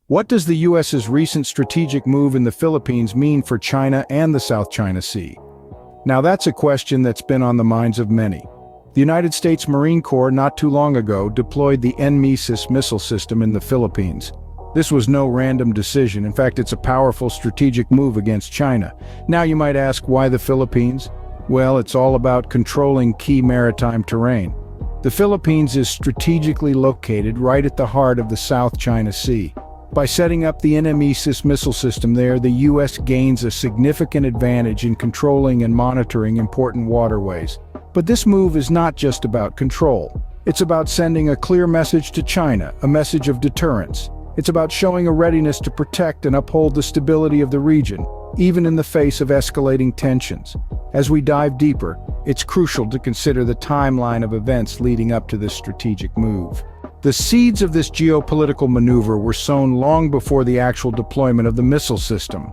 What does the US's recent strategic move in the Philippines mean for China and the South China Sea? Now that's a question that's been on the minds of many. The United States Marine Corps not too long ago deployed the NMESIS missile system in the Philippines. This was no random decision. In fact, it's a powerful strategic move against China. Now you might ask, why the Philippines? Well, it's all about controlling key maritime terrain. The Philippines is strategically located right at the heart of the South China Sea. By setting up the NMESIS missile system there, the U.S. gains a significant advantage in controlling and monitoring important waterways. But this move is not just about control. It's about sending a clear message to China, a message of deterrence. It's about showing a readiness to protect and uphold the stability of the region, even in the face of escalating tensions. As we dive deeper, it's crucial to consider the timeline of events leading up to this strategic move. The seeds of this geopolitical maneuver were sown long before the actual deployment of the missile system.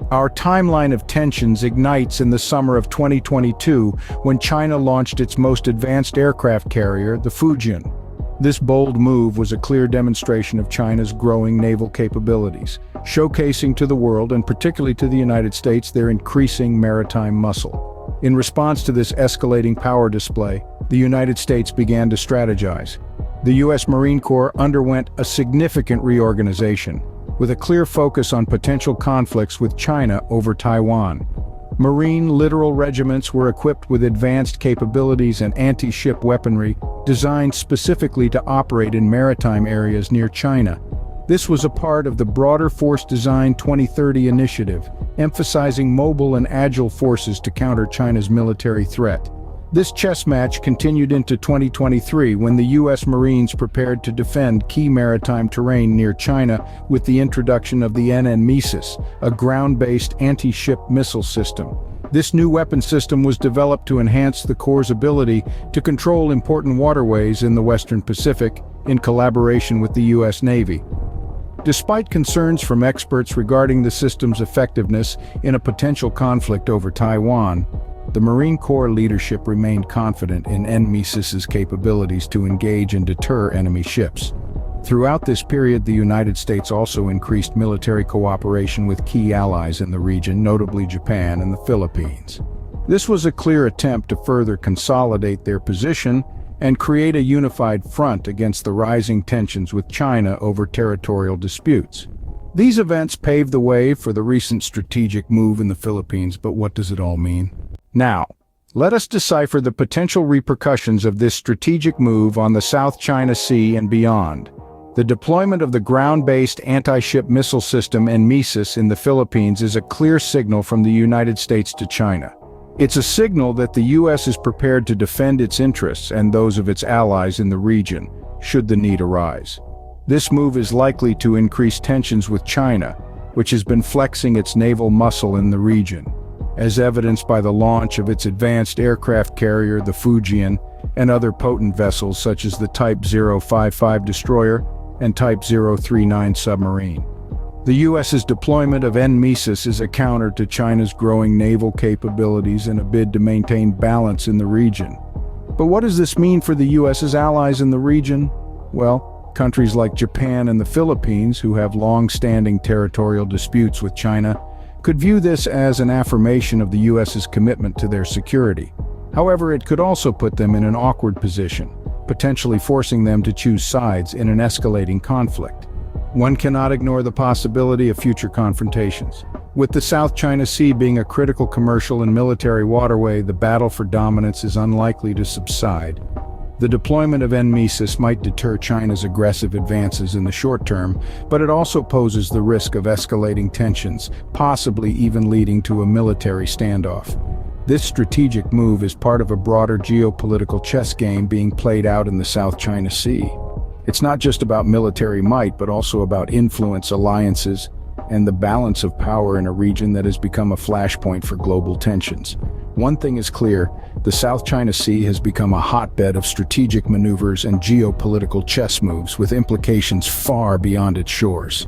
Our timeline of tensions ignites in the summer of 2022 when China launched its most advanced aircraft carrier, the Fujian. This bold move was a clear demonstration of China's growing naval capabilities, showcasing to the world, and particularly to the United States, their increasing maritime muscle. In response to this escalating power display, the United States began to strategize. The U.S. Marine Corps underwent a significant reorganization, with a clear focus on potential conflicts with China over Taiwan. Marine littoral regiments were equipped with advanced capabilities and anti-ship weaponry designed specifically to operate in maritime areas near China. This was a part of the broader Force Design 2030 initiative, emphasizing mobile and agile forces to counter China's military threat. This chess match continued into 2023 when the U.S. Marines prepared to defend key maritime terrain near China with the introduction of the NMESIS, a ground-based anti-ship missile system. This new weapon system was developed to enhance the Corps' ability to control important waterways in the Western Pacific in collaboration with the U.S. Navy. Despite concerns from experts regarding the system's effectiveness in a potential conflict over Taiwan, the Marine Corps leadership remained confident in NMESIS's capabilities to engage and deter enemy ships. Throughout this period, the United States also increased military cooperation with key allies in the region, notably Japan and the Philippines. This was a clear attempt to further consolidate their position and create a unified front against the rising tensions with China over territorial disputes. These events paved the way for the recent strategic move in the Philippines, but what does it all mean? Now, let us decipher the potential repercussions of this strategic move on the South China Sea and beyond. The deployment of the ground-based anti-ship missile system NMESIS in the Philippines is a clear signal from the United States to China. It's a signal that the U.S. is prepared to defend its interests and those of its allies in the region, should the need arise. This move is likely to increase tensions with China, which has been flexing its naval muscle in the region, as evidenced by the launch of its advanced aircraft carrier, the Fujian, and other potent vessels such as the Type 055 destroyer and Type 039 submarine. The U.S.'s deployment of NMESIS is a counter to China's growing naval capabilities in a bid to maintain balance in the region. But what does this mean for the U.S.'s allies in the region? Well, countries like Japan and the Philippines, who have long-standing territorial disputes with China, could view this as an affirmation of the U.S.'s commitment to their security. However, it could also put them in an awkward position, potentially forcing them to choose sides in an escalating conflict. One cannot ignore the possibility of future confrontations. With the South China Sea being a critical commercial and military waterway, the battle for dominance is unlikely to subside. The deployment of NMESIS might deter China's aggressive advances in the short term, but it also poses the risk of escalating tensions, possibly even leading to a military standoff. This strategic move is part of a broader geopolitical chess game being played out in the South China Sea. It's not just about military might, but also about influence, alliances, and the balance of power in a region that has become a flashpoint for global tensions. One thing is clear, the South China Sea has become a hotbed of strategic maneuvers and geopolitical chess moves with implications far beyond its shores.